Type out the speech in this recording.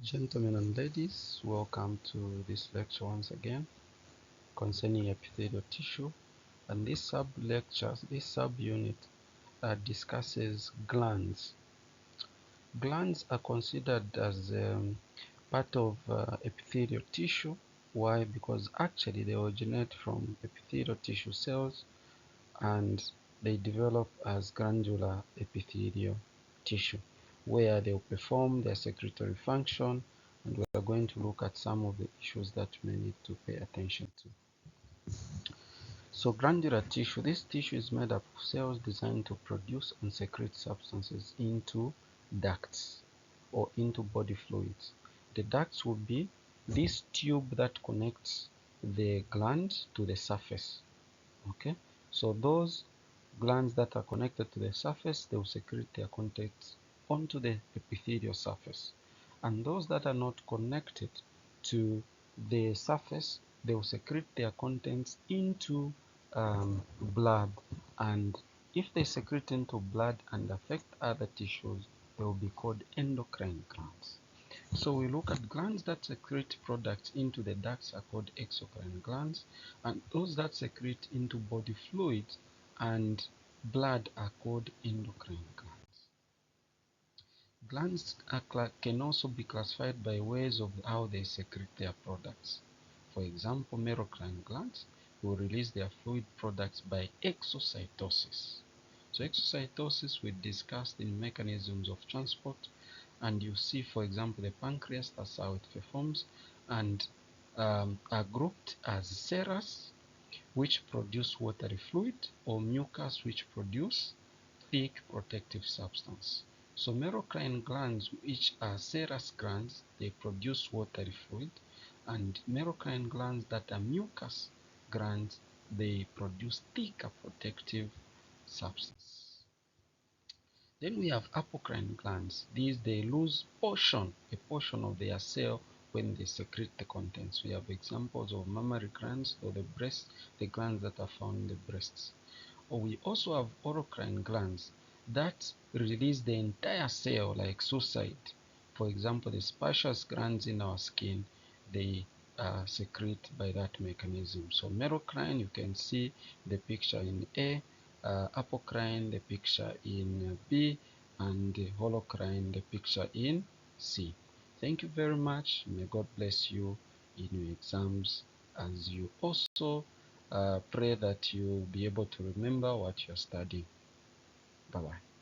Gentlemen and ladies, welcome to this lecture once again concerning epithelial tissue. And this sub-unit discusses glands. Glands are considered as part of epithelial tissue. Why? Because actually they originate from epithelial tissue cells and they develop as glandular epithelial tissue, where they'll perform their secretory function, and we are going to look at some of the issues that we may need to pay attention to. So glandular tissue, this tissue is made up of cells designed to produce and secrete substances into ducts or into body fluids. The ducts will be this tube that connects the gland to the surface. Okay, so those glands that are connected to the surface, they will secrete their contents onto the epithelial surface. And those that are not connected to the surface, they will secrete their contents into blood. And if they secrete into blood and affect other tissues, they will be called endocrine glands. So we look at glands that secrete products into the ducts are called exocrine glands, and those that secrete into body fluids and blood are called endocrine glands. Glands can also be classified by ways of how they secrete their products. For example, merocrine glands will release their fluid products by exocytosis. So exocytosis we discussed in mechanisms of transport, and you see, for example, the pancreas, that's how it performs, and are grouped as serous, which produce watery fluid, or mucus, which produce thick protective substance. So merocrine glands, which are serous glands, they produce watery fluid, and merocrine glands that are mucus glands, they produce thicker protective substance. Then we have apocrine glands. These, they lose a portion of their cell when they secrete the contents. We have examples of mammary glands or the glands that are found in the breasts. Or we also have orocrine glands that release the entire cell like suicide. For example, the sebaceous glands in our skin, they secrete by that mechanism. So merocrine, you can see the picture in A, apocrine, the picture in B, and holocrine, the picture in C. Thank you very much. May God bless you in your exams, as you also pray that you'll be able to remember what you're studying. Bye-bye.